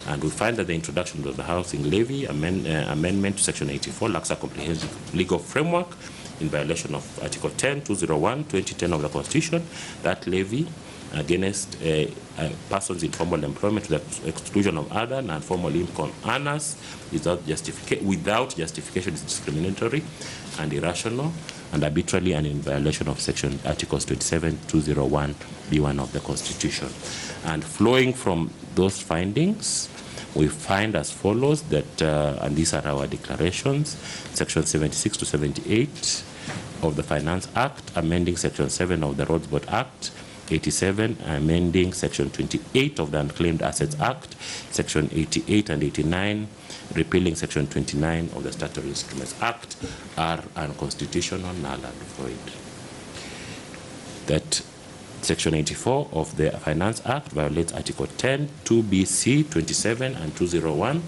And we find that the introduction of the housing levy amendment to Section 84 lacks a comprehensive legal framework in violation of Article 10, 201, 2010 of the Constitution. That levy against persons in formal employment to the exclusion of other non-formal income earners without justification is discriminatory and irrational and arbitrarily and in violation of Section Articles 27, 201, B1 of the Constitution. And flowing from those findings, we find as follows that, and these are our declarations, Section 76 to 78 of the Finance Act, amending Section 7 of the Roads Board Act, 87, amending Section 28 of the Unclaimed Assets Act, Section 88 and 89, repealing Section 29 of the Statutory Instruments Act, are unconstitutional, null and void. That Section 84 of the Finance Act violates Article 10, 2BC, 27 and 201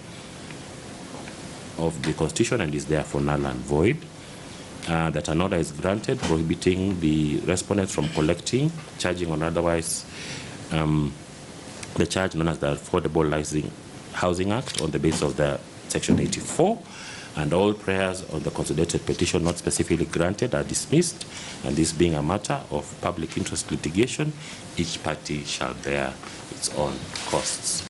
of the Constitution and is therefore null and void. That an order is granted prohibiting the respondents from collecting, charging, or otherwise the charge known as the Affordable Housing Act on the basis of the Section 84, and all prayers on the consolidated petition not specifically granted are dismissed, and this being a matter of public interest litigation, each party shall bear its own costs.